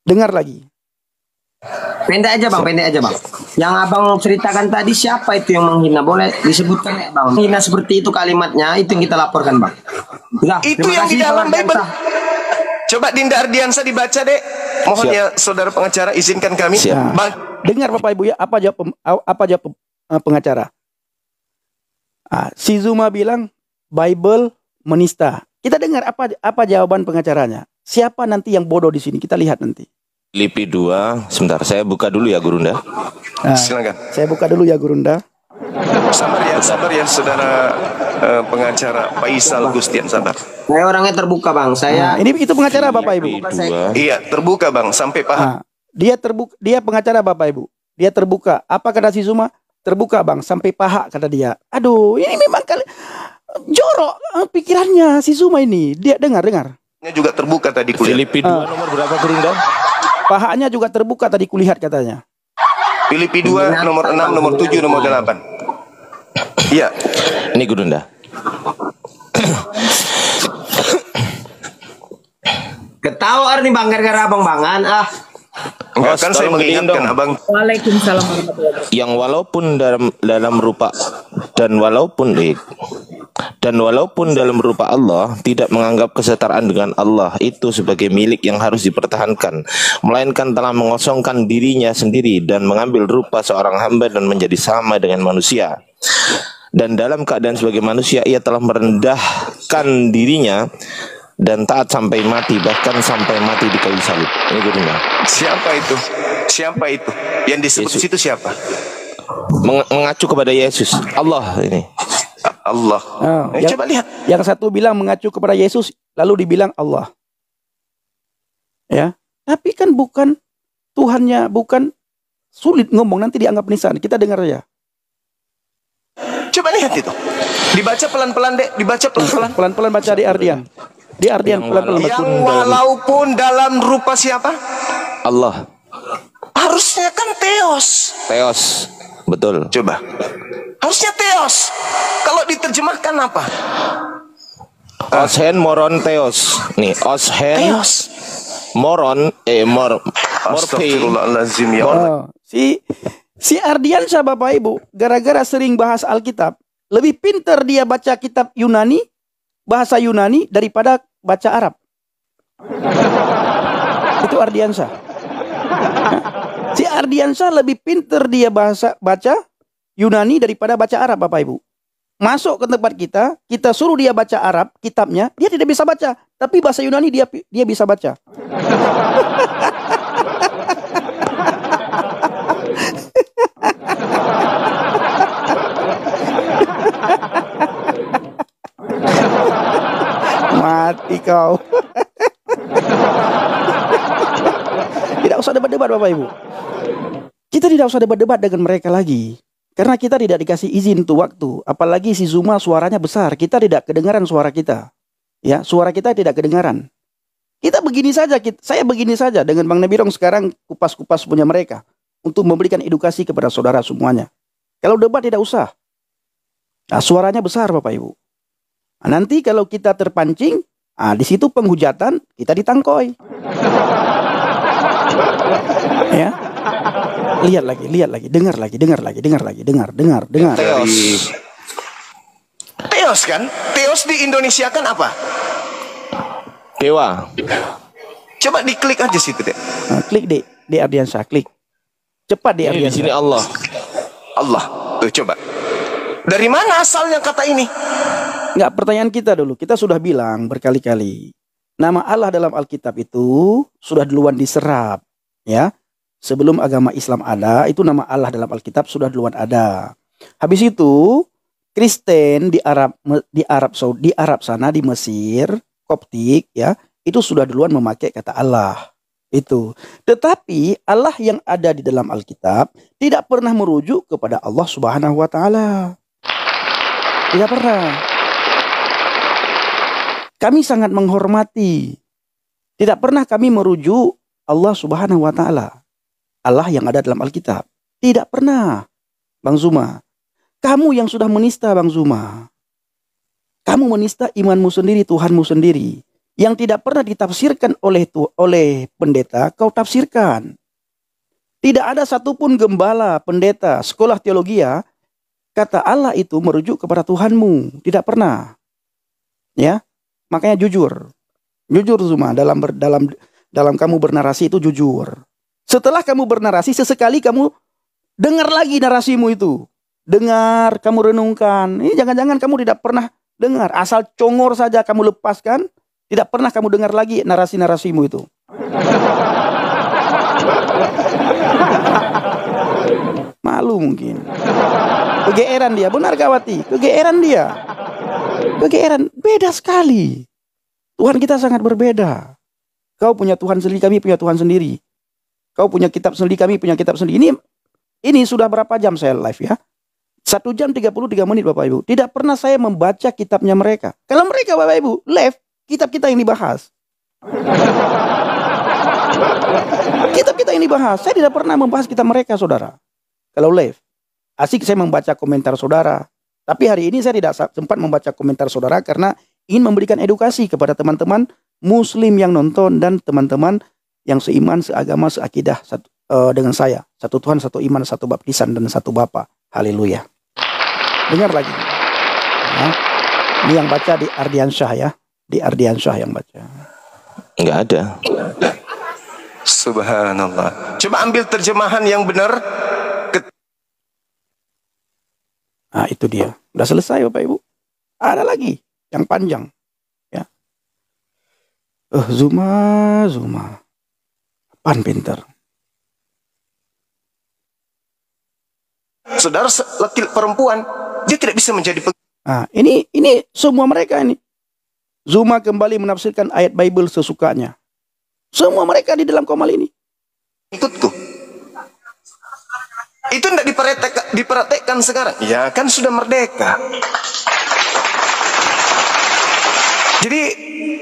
Dengar lagi. Pendek aja bang, pendek aja bang. Yang abang ceritakan tadi siapa itu yang menghina? Boleh disebutkan ya bang? Menghina seperti itu kalimatnya, itu yang kita laporkan bang. Nah, Itu yang di dalam Bible. Coba Dinda Ardiansa dibaca dek. Mohon Siap. ya saudara pengacara izinkan kami. Siap. Bang. Dengar Bapak Ibu ya, apa jawab pengacara? Si Zuma bilang Bible menista. Kita dengar apa jawaban pengacaranya. Siapa nanti yang bodoh di sini? Kita lihat nanti. Filipi 2, sebentar saya buka dulu ya Gurunda. Silakan. Saya buka dulu ya Gurunda. Sabar ya saudara pengacara Faisal Gustian, sabar. Saya orangnya terbuka bang. Itu pengacara Bapak Ibu. Iya terbuka bang, sampai paham. Dia pengacara Bapak Ibu. Dia terbuka. Apa kata si Zuma? Terbuka bang, sampai paha kata dia. Aduh, ini memang jorok pikirannya si Zuma ini. Dia dengar. Ini juga terbuka tadi kulihat. Filipi 2 nomor berapa Gurunda? Pahanya juga terbuka tadi kulihat katanya. Filipi 2 nomor 6, nomor 7, nomor 8. Iya. Ini Gurunda. Ketawa nih bang, gara-gara abang bangan. Enggak kan saya mengingatkan abang. Waalaikumsalam warahmatullahi wabarakatuh. Yang walaupun dalam rupa dan walaupun dalam rupa Allah tidak menganggap kesetaraan dengan Allah itu sebagai milik yang harus dipertahankan, melainkan telah mengosongkan dirinya sendiri dan mengambil rupa seorang hamba dan menjadi sama dengan manusia. Dan dalam keadaan sebagai manusia ia telah merendahkan dirinya dan taat sampai mati, bahkan sampai mati di kayu salib. Ini Gurunda. Siapa itu? Siapa itu? Yang disebut Yesus. situ siapa? Mengacu kepada Yesus. Allah ini. Allah. Coba lihat. Yang satu bilang mengacu kepada Yesus, lalu dibilang Allah. Ya, tapi kan bukan Tuhannya, bukan sulit ngomong nanti dianggap nisan. Kita dengar ya. Coba lihat itu. Dibaca pelan-pelan dek. Dibaca pelan-pelan. Pelan-pelan baca di Ardian. Di Ardian pelan-pelan baca. Yang walaupun dalam rupa siapa? Allah. Harusnya kan Theos. Theos. Betul. Coba. Harusnya Theos. Kalau diterjemahkan apa? Oshen moron Theos. Nih, Oshen Theos. moron Astagfirullahaladzim ya Allah. Si Ardiansyah Bapak Ibu, gara-gara sering bahas Alkitab, lebih pintar dia baca kitab Yunani, bahasa Yunani daripada baca Arab. Itu Ardiansyah. Si Ardiansyah lebih pintar dia baca Yunani daripada baca Arab Bapak Ibu. Masuk ke tempat kita suruh dia baca Arab kitabnya, dia tidak bisa baca, tapi bahasa Yunani dia bisa baca. Mati kau. Tidak usah debat-debat Bapak Ibu. Kita tidak usah debat-debat dengan mereka lagi. Karena kita tidak dikasih izin tuh waktu. Apalagi si Zuma suaranya besar. Kita tidak kedengaran suara kita. Ya, suara kita tidak kedengaran. Kita begini saja. Saya begini saja dengan Bang Nebirong sekarang kupas-kupas punya mereka. Untuk memberikan edukasi kepada saudara semuanya. Kalau debat tidak usah. Nah, suaranya besar Bapak Ibu. Nah, nanti kalau kita terpancing, di situ penghujatan, kita ditangkoi. Ya. Lihat lagi, dengar lagi. Theos kan? Theos di Indonesia kan apa? Dewa. Coba diklik aja situ deh. Klik di Ardiansyah, klik. Cepat di Di sini Ardiansyah. Allah. Allah. Tuh coba. Dari mana asalnya kata ini? Enggak, pertanyaan kita dulu. Kita sudah bilang berkali-kali. Nama Allah dalam Alkitab itu sudah duluan diserap. Ya. Sebelum agama Islam ada, itu nama Allah dalam Alkitab sudah duluan ada. Habis itu, Kristen di Arab sana, di Mesir, Koptik, ya, itu sudah duluan memakai kata Allah. Itu. Tetapi Allah yang ada di dalam Alkitab tidak pernah merujuk kepada Allah Subhanahu wa taala. Tidak pernah. Kami sangat menghormati. Tidak pernah kami merujuk Allah Subhanahu wa taala. Allah yang ada dalam Alkitab. Tidak pernah. Bang Zuma. Kamu yang sudah menista Bang Zuma. Kamu menista imanmu sendiri, Tuhanmu sendiri. Yang tidak pernah ditafsirkan oleh pendeta, kau tafsirkan. Tidak ada satupun gembala, pendeta, sekolah teologi kata Allah itu merujuk kepada Tuhanmu. Tidak pernah. Ya, makanya jujur. Jujur Zuma dalam kamu bernarasi itu jujur. Setelah kamu bernarasi, sesekali kamu dengar lagi narasimu itu. Dengar, kamu renungkan. Ini jangan-jangan kamu tidak pernah dengar. Asal congor saja kamu lepaskan, tidak pernah kamu dengar lagi narasi-narasimu itu. Malu mungkin. Kegeeran dia, benar Kawati. Kegeeran dia. Kegeeran, beda sekali. Tuhan kita sangat berbeda. Kau punya Tuhan sendiri, kami punya Tuhan sendiri. Kau punya kitab sendiri, kami punya kitab sendiri. Ini sudah berapa jam saya live ya? 1 jam 33 menit Bapak Ibu. Tidak pernah saya membaca kitabnya mereka. Kalau mereka Bapak Ibu live, kitab kita yang dibahas. Kitab kita yang dibahas. Saya tidak pernah membahas kitab mereka saudara. Kalau live. Asik saya membaca komentar saudara. Tapi hari ini saya tidak sempat membaca komentar saudara karena ingin memberikan edukasi kepada teman-teman Muslim yang nonton dan teman-teman yang seiman, seagama, seakidah dengan saya. Satu Tuhan, satu iman, satu baptisan, dan satu Bapa. Haleluya. Dengar lagi. Nah, ini yang baca di Ardiansyah ya. Di Ardiansyah yang baca. Enggak ada. Subhanallah. Coba ambil terjemahan yang benar. Nah itu dia. Udah selesai Bapak Ibu. Ada lagi yang panjang. Ya. Zuma. Apaan pinter. Saudara laki perempuan, dia tidak bisa menjadi Nah, ini semua mereka ini. Zuma kembali menafsirkan ayat Bible sesukanya. Semua mereka di dalam komal ini. ikutku. Itu tidak diperhatikan sekarang. Ya kan sudah merdeka. Jadi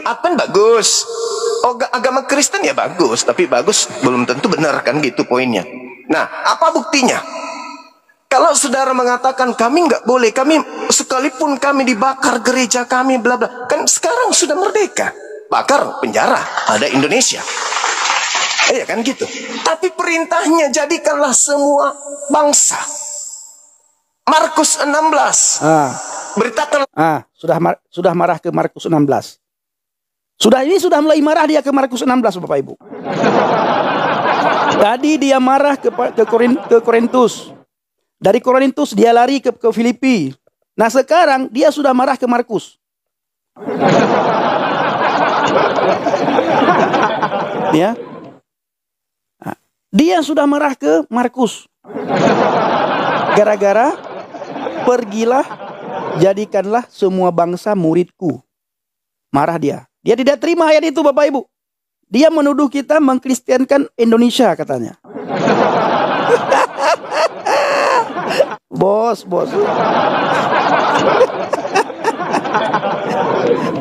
apa bagus? Oh, agama Kristen ya bagus, tapi bagus belum tentu benar kan gitu poinnya. Nah, apa buktinya? Kalau saudara mengatakan kami nggak boleh, kami sekalipun kami dibakar gereja kami bla bla, kan sekarang sudah merdeka. Bakar penjara ada Indonesia. Ya kan gitu. Tapi perintahnya jadikanlah semua bangsa. Markus 16. Beritakan. Sudah marah ke Markus 16. Sudah mulai marah dia ke Markus 16 Bapak Ibu. Tadi dia marah ke Korintus. Dari Korintus dia lari ke Filipi. Nah sekarang dia sudah marah ke Markus. Ya. Nah, dia sudah marah ke Markus. Gara-gara pergilah jadikanlah semua bangsa muridku. Marah dia. Dia tidak terima ayat itu Bapak Ibu. Dia menuduh kita mengkristiankan Indonesia katanya. Bos.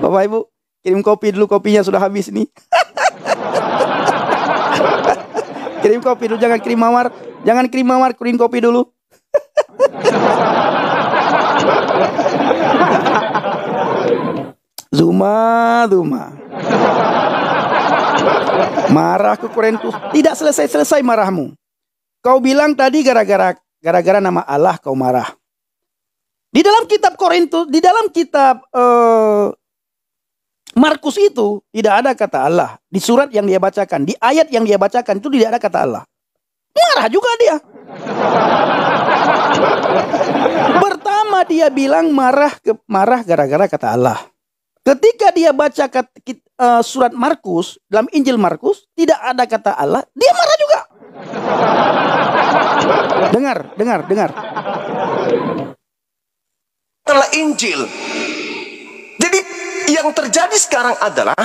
Bapak Ibu, kirim kopi dulu, kopinya sudah habis nih. Kirim kopi dulu, jangan kirim mawar. Kirim kopi dulu. Zuma. Marah ke Korintus. Tidak selesai marahmu. Kau bilang tadi gara-gara nama Allah kau marah. Di dalam kitab Korintus, di dalam kitab Markus itu tidak ada kata Allah. Di surat yang dia bacakan, di ayat yang dia bacakan itu tidak ada kata Allah. Marah juga dia. Pertama dia bilang marah gara-gara kata Allah. Ketika dia baca surat Markus, dalam Injil Markus tidak ada kata Allah, dia marah juga. Dengar. Telah Injil. Jadi yang terjadi sekarang adalah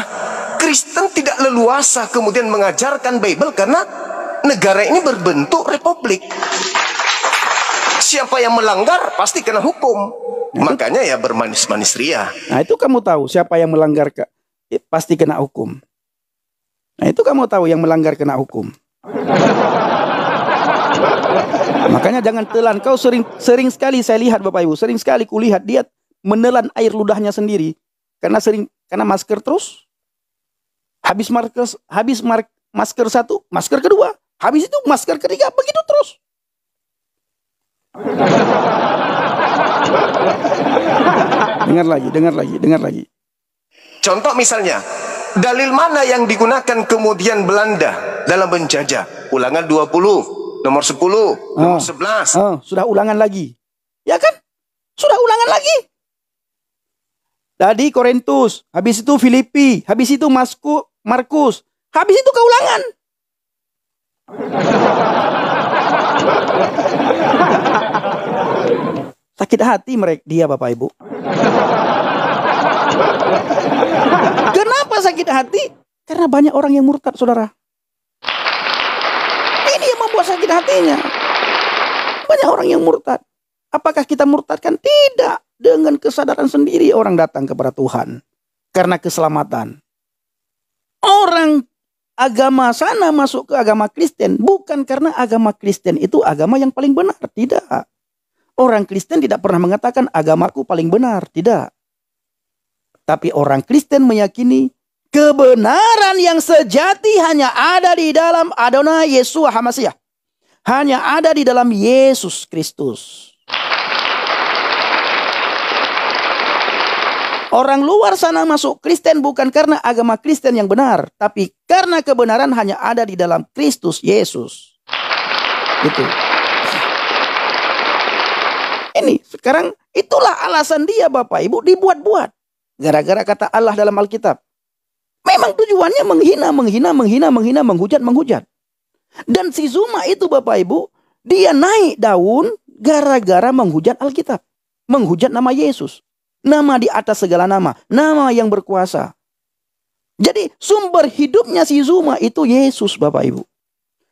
Kristen tidak leluasa kemudian mengajarkan Bible karena negara ini berbentuk republik. Siapa yang melanggar pasti kena hukum. Makanya ya bermanis-manis ria. Nah itu kamu tahu siapa yang melanggar pasti kena hukum. Nah itu kamu tahu yang melanggar kena hukum. Makanya jangan telan. Kau sering sekali saya lihat Bapak Ibu, sering sekali kulihat dia menelan air ludahnya sendiri karena masker terus. Masker satu, masker kedua, habis itu masker ketiga, begitu terus. Dengar lagi. Contoh misalnya, dalil mana yang digunakan kemudian Belanda dalam menjajah? Ulangan 20, nomor 10, nomor 11. Sudah ulangan lagi. Ya kan? Sudah ulangan lagi. Tadi Korintus, habis itu Filipi, habis itu Markus, habis itu keulangan. Sakit hati dia Bapak Ibu. Kenapa sakit hati? Karena banyak orang yang murtad, saudara. Ini yang membuat sakit hatinya. Banyak orang yang murtad. Apakah kita murtadkan? Tidak. Dengan kesadaran sendiri orang datang kepada Tuhan. Karena keselamatan. Orang agama sana masuk ke agama Kristen. Bukan karena agama Kristen itu agama yang paling benar. Tidak. Orang Kristen tidak pernah mengatakan agamaku paling benar. Tidak. Tapi orang Kristen meyakini kebenaran yang sejati hanya ada di dalam Adonai Yeshua HaMashiach. Hanya ada di dalam Yesus Kristus. Orang luar sana masuk Kristen bukan karena agama Kristen yang benar. Tapi karena kebenaran hanya ada di dalam Kristus Yesus. Itu. Ini sekarang itulah alasan dia Bapak Ibu dibuat-buat. Gara-gara kata Allah dalam Alkitab. Memang tujuannya menghujat. Dan si Zuma itu Bapak Ibu, dia naik daun gara-gara menghujat Alkitab. Menghujat nama Yesus. Nama di atas segala nama. Nama yang berkuasa. Jadi sumber hidupnya si Zuma itu Yesus Bapak Ibu.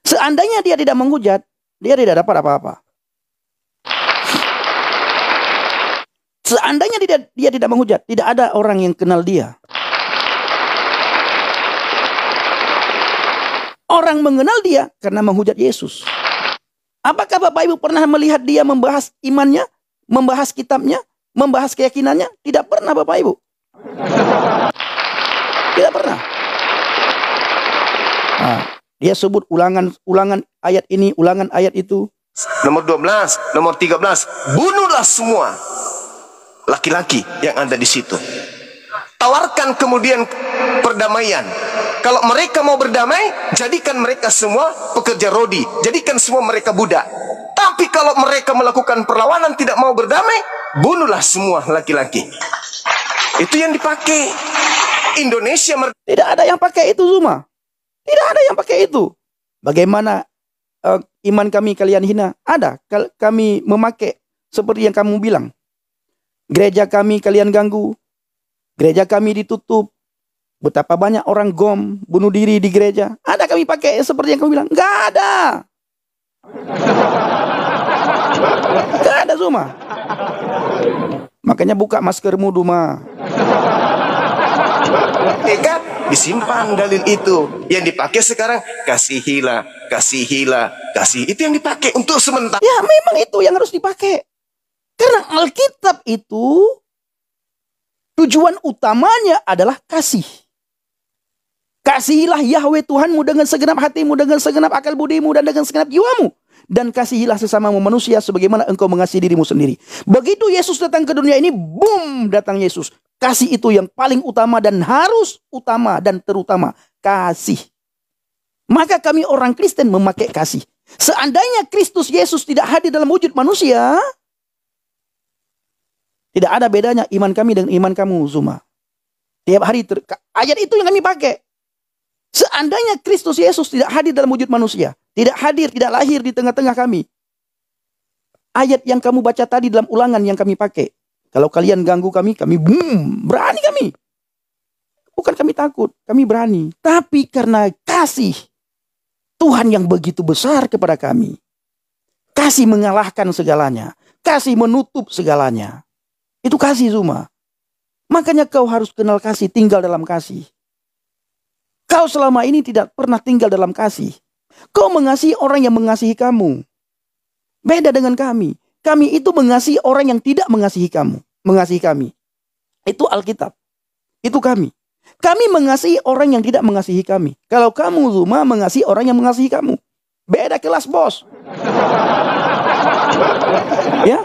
Seandainya dia tidak menghujat, dia tidak dapat apa-apa. Seandainya dia tidak menghujat, tidak ada orang yang kenal dia. Orang mengenal dia karena menghujat Yesus. Apakah Bapak Ibu pernah melihat dia membahas imannya, membahas kitabnya, membahas keyakinannya? Tidak pernah Bapak Ibu. Tidak pernah. Nah, dia sebut ulangan ayat ini, ulangan ayat itu. Nomor 12, nomor 13. Bunuhlah semua laki-laki yang ada di situ. Tawarkan kemudian perdamaian. Kalau mereka mau berdamai, jadikan mereka semua pekerja rodi. Jadikan semua mereka budak. Tapi kalau mereka melakukan perlawanan tidak mau berdamai, bunuhlah semua laki-laki. Itu yang dipakai. Indonesia tidak ada yang pakai itu Zuma. Tidak ada yang pakai itu. Bagaimana iman kami kalian hina? Ada. Kami memakai seperti yang kamu bilang. Gereja kami kalian ganggu. Gereja kami ditutup. Betapa banyak orang bunuh diri di gereja. Ada kami pakai seperti yang kamu bilang? Enggak ada. Enggak ada Zuma. Makanya buka maskermu Duma. Disimpan dalil itu. Yang dipakai sekarang kasihilah. Itu yang dipakai untuk sementara. Ya memang itu yang harus dipakai. Karena Alkitab itu tujuan utamanya adalah kasih. Kasihilah Yahweh Tuhanmu dengan segenap hatimu, dengan segenap akal budimu, dan dengan segenap jiwamu. Dan kasihilah sesamamu manusia sebagaimana engkau mengasihi dirimu sendiri. Begitu Yesus datang ke dunia ini, boom, datang Yesus. Kasih itu yang paling utama dan harus utama dan terutama. Kasih. Maka kami orang Kristen memakai kasih. Seandainya Kristus Yesus tidak hadir dalam wujud manusia, tidak ada bedanya iman kami dengan iman kamu Zuma. Tiap hari ayat itu yang kami pakai. Seandainya Kristus Yesus tidak hadir dalam wujud manusia, tidak hadir, tidak lahir di tengah-tengah kami. Ayat yang kamu baca tadi dalam ulangan yang kami pakai. Kalau kalian ganggu kami boom, berani kami. Bukan kami takut, kami berani. Tapi karena kasih Tuhan yang begitu besar kepada kami. Kasih mengalahkan segalanya. Kasih menutup segalanya. Itu kasih Zuma. Makanya kau harus kenal kasih, tinggal dalam kasih. Kau selama ini tidak pernah tinggal dalam kasih. Kau mengasihi orang yang mengasihi kamu. Beda dengan kami. Kami itu mengasihi orang yang tidak mengasihi kamu. Mengasihi kami. Itu Alkitab. Itu kami. Kami mengasihi orang yang tidak mengasihi kami. Kalau kamu Zuma mengasihi orang yang mengasihi kamu. Beda kelas, bos. Ya.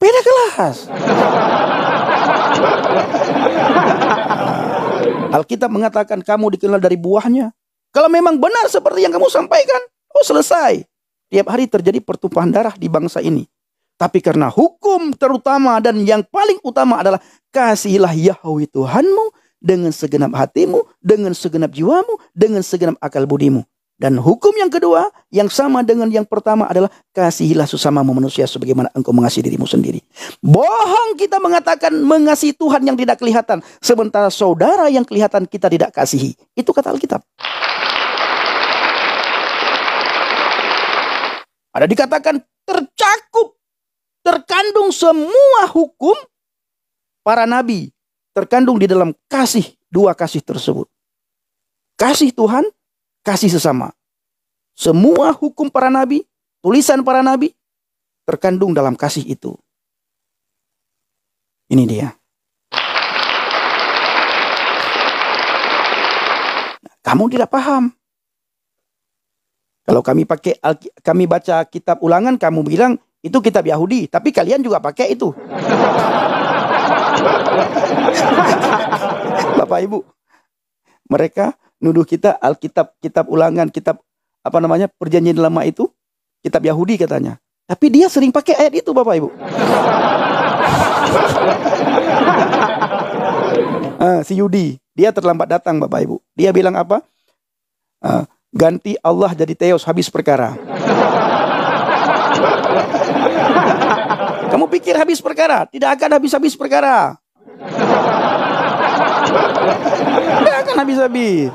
Beda kelas. Alkitab mengatakan kamu dikenal dari buahnya. Kalau memang benar seperti yang kamu sampaikan, oh selesai. Tiap hari terjadi pertumpahan darah di bangsa ini. Tapi karena hukum terutama dan yang paling utama adalah kasihilah Yahweh Tuhanmu dengan segenap hatimu, dengan segenap jiwamu, dengan segenap akal budimu. Dan hukum yang kedua yang sama dengan yang pertama adalah kasihilah sesamamu manusia sebagaimana engkau mengasihi dirimu sendiri. Bohong kita mengatakan mengasihi Tuhan yang tidak kelihatan, sementara saudara yang kelihatan kita tidak kasihi. Itu kata Alkitab. Ada dikatakan tercakup, terkandung semua hukum para nabi, terkandung di dalam kasih, dua kasih tersebut. Kasih Tuhan, kasih sesama. Semua hukum para nabi, tulisan para nabi, terkandung dalam kasih itu. Ini dia. Kamu tidak paham. Kalau kami baca kitab Ulangan, kamu bilang itu kitab Yahudi, tapi kalian juga pakai itu. Bapak Ibu, mereka nuduh kita Alkitab, kitab Ulangan, kitab Perjanjian Lama itu kitab Yahudi katanya. Tapi dia sering pakai ayat itu, Bapak Ibu. Si Yudi, dia terlambat datang, Bapak Ibu. Dia bilang apa? Ganti Allah jadi Theos, habis perkara. Kamu pikir habis perkara? Tidak akan habis-habis perkara. Tidak akan habis-habis.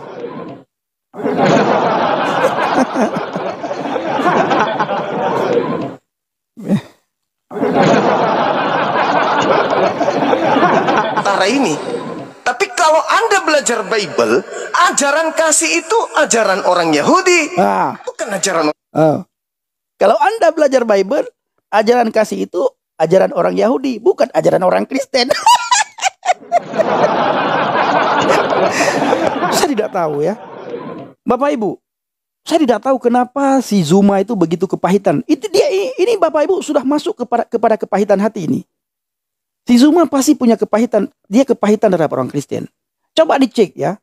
Antara ini. Tapi kalau Anda belajar Bible, ajaran kasih itu ajaran orang Yahudi, bukan ajaran Kalau Anda belajar Bible, ajaran kasih itu ajaran orang Yahudi, bukan ajaran orang Kristen. Saya tidak tahu ya. Bapak Ibu, saya tidak tahu kenapa si Zuma itu begitu kepahitan. Ini Bapak Ibu sudah masuk kepada kepahitan hati ini. Si Zuma pasti punya kepahitan. Dia kepahitan terhadap orang Kristen. Coba dicek ya.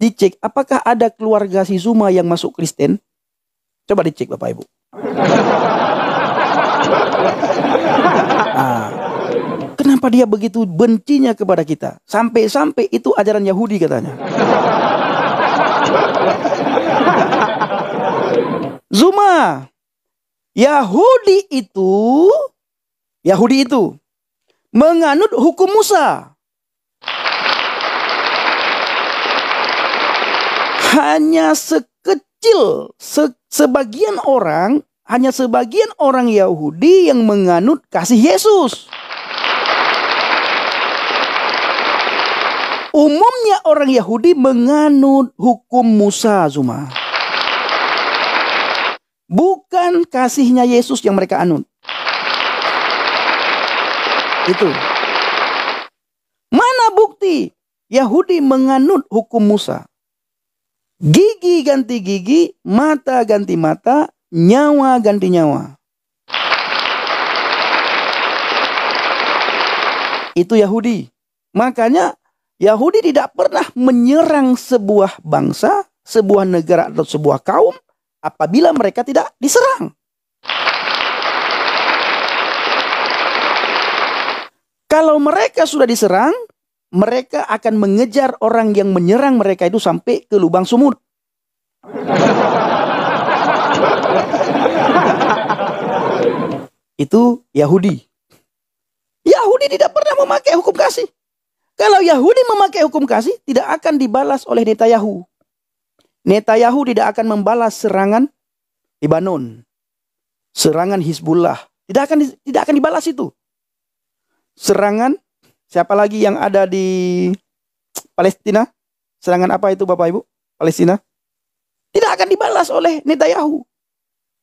Dicek apakah ada keluarga si Zuma yang masuk Kristen. Coba dicek Bapak Ibu. Kenapa dia begitu bencinya kepada kita? Sampai-sampai itu ajaran Yahudi katanya. Zuma, Yahudi itu menganut hukum Musa. Hanya sebagian orang Yahudi yang menganut kasih Yesus. Umumnya orang Yahudi menganut hukum Musa, Zuma. Bukan kasihnya Yesus yang mereka anut. Itu. Mana bukti Yahudi menganut hukum Musa? Gigi ganti gigi, mata ganti mata, nyawa ganti nyawa. Itu Yahudi. Makanya Yahudi tidak pernah menyerang sebuah bangsa, sebuah negara atau sebuah kaum apabila mereka tidak diserang. Kalau mereka sudah diserang, mereka akan mengejar orang yang menyerang mereka itu sampai ke lubang sumur. Itu Yahudi. Yahudi tidak pernah memakai hukum kasih. Kalau Yahudi memakai hukum kasih, tidak akan dibalas oleh Netanyahu. Netanyahu tidak akan membalas serangan Lebanon, serangan Hizbullah. Tidak akan dibalas itu. Serangan siapa lagi yang ada di Palestina? Serangan apa itu Bapak Ibu? Palestina? Tidak akan dibalas oleh Netanyahu.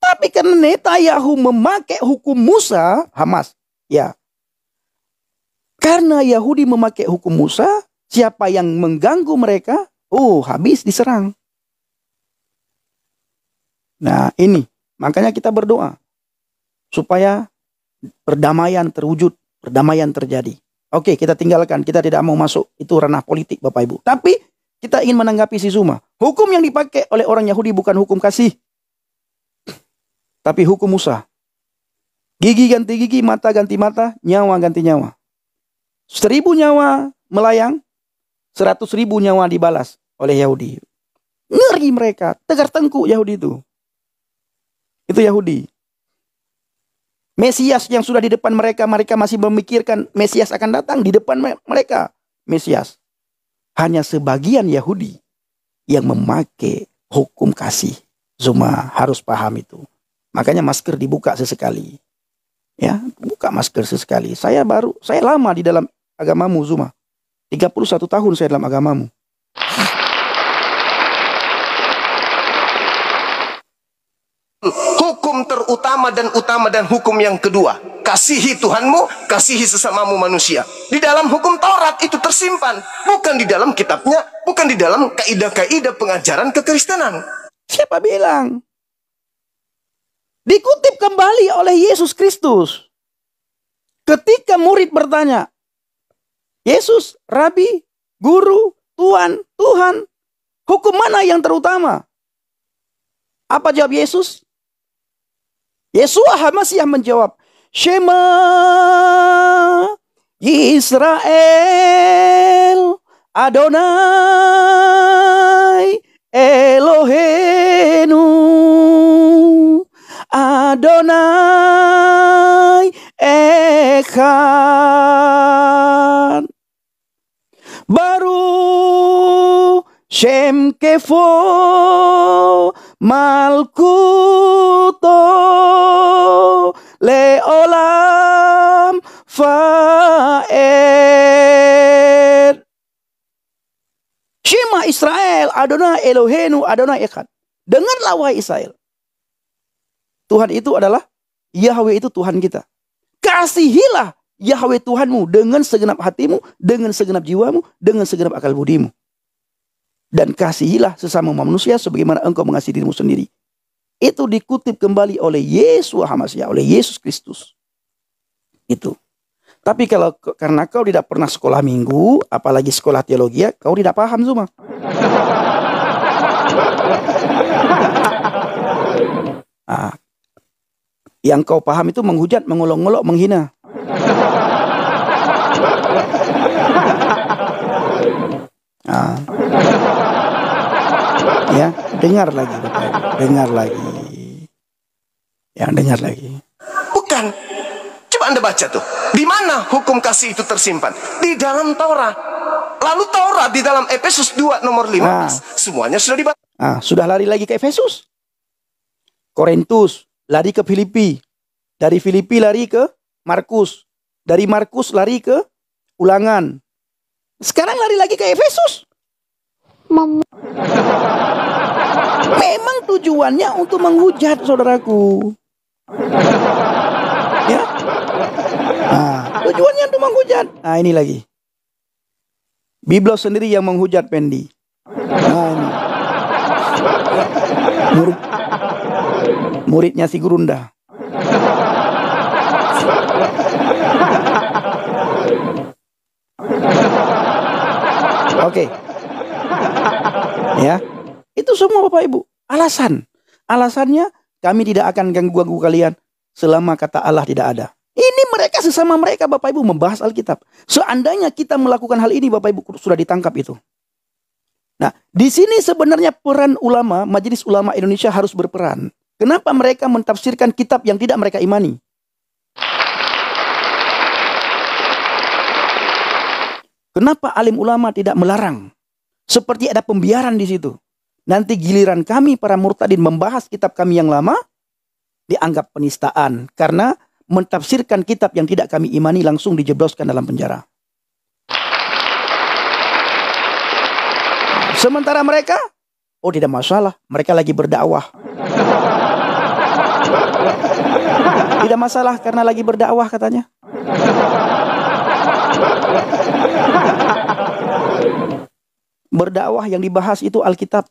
Tapi karena Netanyahu memakai hukum Musa, Hamas, ya. Karena Yahudi memakai hukum Musa, siapa yang mengganggu mereka, habis diserang. Nah ini, makanya kita berdoa supaya perdamaian terwujud, perdamaian terjadi. Oke, kita tinggalkan, kita tidak mau masuk, itu ranah politik Bapak Ibu. Tapi kita ingin menanggapi si Zuma. Hukum yang dipakai oleh orang Yahudi bukan hukum kasih, tapi hukum Musa. Gigi ganti gigi, mata ganti mata, nyawa ganti nyawa. 1000 nyawa melayang, 100.000 nyawa dibalas oleh Yahudi. Ngeri mereka, tegar tengkuk Yahudi itu. Itu Yahudi. Mesias yang sudah di depan mereka, mereka masih memikirkan Mesias akan datang di depan mereka. Mesias. Hanya sebagian Yahudi yang memakai hukum kasih. Zuma harus paham itu. Makanya masker dibuka sesekali. Ya, buka masker sesekali. Saya lama di dalam agamamu Zuma. 31 tahun saya dalam agamamu. Hukum terutama dan hukum yang kedua, kasihi Tuhanmu, kasihi sesamamu manusia. Di dalam hukum Taurat itu tersimpan, bukan di dalam kitabnya, bukan di dalam kaidah-kaidah pengajaran kekristenan. Siapa bilang? Dikutip kembali oleh Yesus Kristus. Ketika murid bertanya, Yesus, Rabi, Guru, Tuhan, hukum mana yang terutama? Apa jawab Yesus? Yesua HaMasiah menjawab, Shema Yisrael Adonai Eloheinu Adonai Echad Baru Shem Kefo Malkuto Leolam Fa'ed. Shema Israel Adonai Eloheinu Adonai Echad. Dengarlah wahai Israel, Tuhan itu adalah Yahweh, itu Tuhan kita. Kasihilah Yahweh Tuhanmu dengan segenap hatimu, dengan segenap jiwamu, dengan segenap akal budimu. Dan kasihilah sesama manusia sebagaimana engkau mengasihi dirimu sendiri. Itu dikutip kembali oleh Yesua HaMasiah, oleh Yesus Kristus. Itu. Tapi karena kau tidak pernah sekolah minggu, apalagi sekolah teologi, kau tidak paham Zuma. Yang kau paham itu menghujat, mengolok-olok, menghina. Ya, dengar lagi, dengar lagi. Ya, dengar lagi. Bukan. Coba Anda baca tuh. Di mana hukum kasih itu tersimpan? Di dalam Taurat. Lalu Taurat di dalam Efesus 2 nomor 15. Semuanya sudah dibaca. Sudah lari lagi ke Efesus. Korintus, lari ke Filipi. Dari Filipi lari ke Markus. Dari Markus lari ke Ulangan. Sekarang lari lagi ke Efesus. Memang tujuannya untuk menghujat saudaraku. Ya. Tujuannya untuk menghujat. Ini lagi. Biblos sendiri yang menghujat Pendi. Ini. Muridnya si Gurunda. Oke. Ya. Itu semua Bapak Ibu. Alasannya kami tidak akan ganggu kalian selama kata Allah tidak ada. Ini mereka sesama mereka Bapak Ibu membahas Alkitab. Seandainya kita melakukan hal ini Bapak Ibu sudah ditangkap itu. Nah, di sini sebenarnya peran ulama, Majelis Ulama Indonesia harus berperan. Kenapa mereka mentafsirkan kitab yang tidak mereka imani? Kenapa alim ulama tidak melarang? Seperti ada pembiaran di situ. Nanti giliran kami para murtadin membahas kitab kami yang lama, dianggap penistaan. Karena mentafsirkan kitab yang tidak kami imani langsung dijebloskan dalam penjara. Sementara mereka, tidak masalah. Mereka lagi berdakwah. Tidak masalah karena lagi berdakwah katanya. Berdakwah yang dibahas itu Alkitab.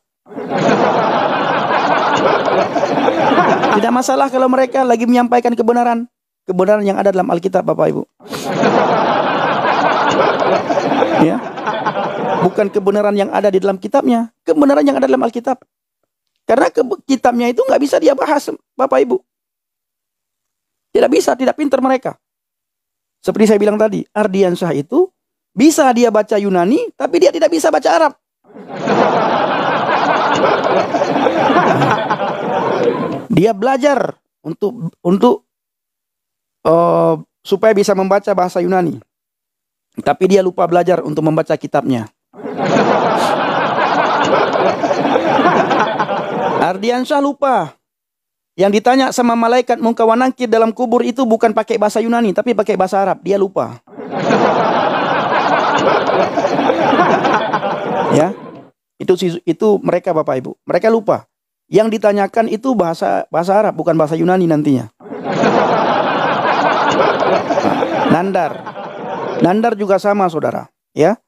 Tidak masalah kalau mereka lagi menyampaikan kebenaran. Kebenaran yang ada dalam Alkitab, Bapak Ibu. Ya. Bukan kebenaran yang ada di dalam kitabnya. Kebenaran yang ada dalam Alkitab. Karena kitabnya itu nggak bisa dia bahas, Bapak Ibu. Tidak bisa, tidak pintar mereka. Seperti saya bilang tadi, Ardiansyah itu bisa dia baca Yunani, tapi dia tidak bisa baca Arab. Dia belajar untuk supaya bisa membaca bahasa Yunani, tapi dia lupa belajar untuk membaca kitabnya. Ardiansyah lupa. Yang ditanya sama malaikat Munkar wa Nakir dalam kubur itu bukan pakai bahasa Yunani, tapi pakai bahasa Arab. Dia lupa. Ya, itu mereka, Bapak Ibu. Mereka lupa. Yang ditanyakan itu bahasa Arab, bukan bahasa Yunani nantinya. Nandar juga sama, saudara. Ya,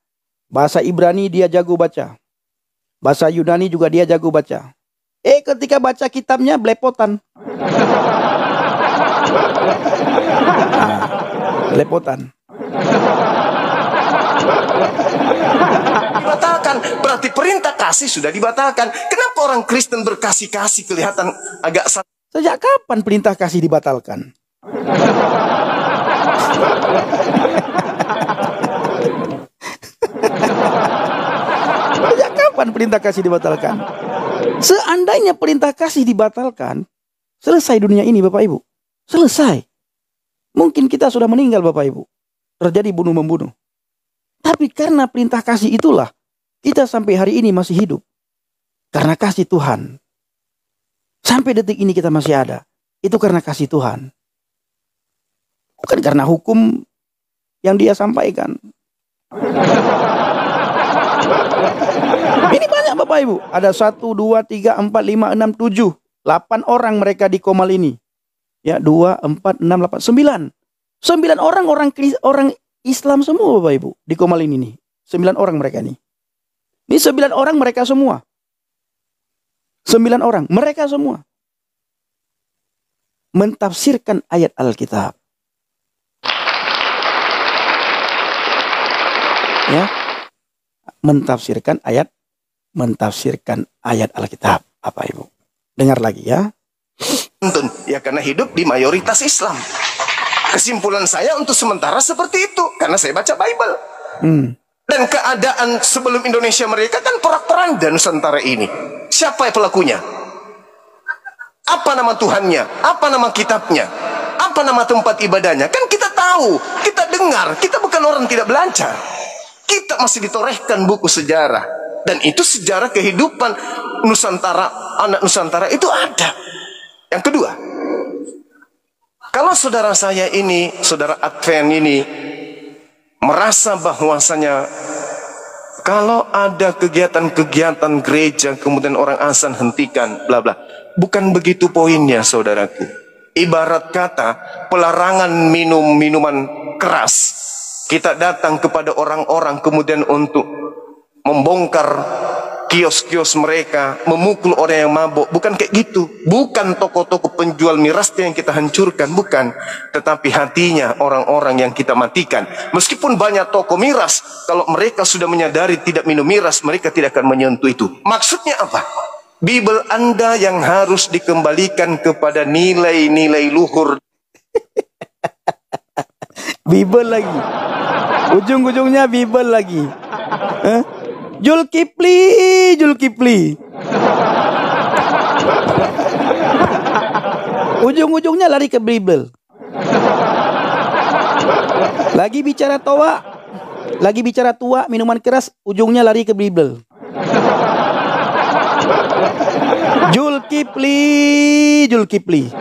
bahasa Ibrani dia jago baca. Bahasa Yunani juga dia jago baca. Ketika baca kitabnya belepotan. Belepotan. Dibatalkan, berarti perintah kasih sudah dibatalkan. Kenapa orang Kristen berkasih-kasih kelihatan agak Sejak kapan perintah kasih dibatalkan? Sejak kapan perintah kasih dibatalkan? Seandainya perintah kasih dibatalkan, selesai dunia ini, Bapak Ibu. Selesai. Mungkin kita sudah meninggal, Bapak Ibu. Terjadi bunuh-membunuh. Tapi karena perintah kasih itulah, kita sampai hari ini masih hidup. Karena kasih Tuhan. Sampai detik ini kita masih ada. Itu karena kasih Tuhan. Bukan karena hukum yang dia sampaikan. Ini banyak, Bapak Ibu. Ada 1, 2, 3, 4, 5, 6, 7. 8 orang mereka di Komal ini. Ya, 2, 4, 6, 8, 9. 9 orang Islam semua, Bapak Ibu. Di Komal ini nih. 9 orang mereka nih. Ini 9 orang mereka semua. 9 orang. Mereka semua. Mentafsirkan ayat Alkitab. Ya. Mentafsirkan ayat Alkitab, Bapak Ibu. Dengar lagi ya. Ya karena hidup di mayoritas Islam. Kesimpulan saya untuk sementara seperti itu karena saya baca Bible. Dan keadaan sebelum Indonesia mereka kan porak-poranda Nusantara ini. Siapa pelakunya? Apa nama Tuhannya? Apa nama kitabnya? Apa nama tempat ibadahnya? Kan kita tahu, kita dengar, kita bukan orang tidak belajar. Kita masih ditorehkan buku sejarah. Dan itu sejarah kehidupan Nusantara, anak Nusantara itu ada. Yang kedua, kalau saudara saya ini, saudara Advent ini, merasa bahwasanya kalau ada kegiatan-kegiatan gereja, kemudian orang azan hentikan, bla bla. Bukan begitu poinnya, saudaraku. Ibarat kata, pelarangan minum minuman keras. Kita datang kepada orang-orang kemudian untuk membongkar kios-kios mereka, memukul orang yang mabuk. Bukan kayak gitu. Bukan toko-toko penjual mirasnya yang kita hancurkan, bukan. Tetapi hatinya orang-orang yang kita matikan. Meskipun banyak toko miras, kalau mereka sudah menyadari tidak minum miras, mereka tidak akan menyentuh itu. Maksudnya apa? Bible Anda yang harus dikembalikan kepada nilai-nilai luhur. Bible lagi. Ujung-ujungnya Bible lagi. Zulkifli. Ujung-ujungnya lari ke Bible. Lagi bicara tua, minuman keras, ujungnya lari ke Bible. Zulkifli.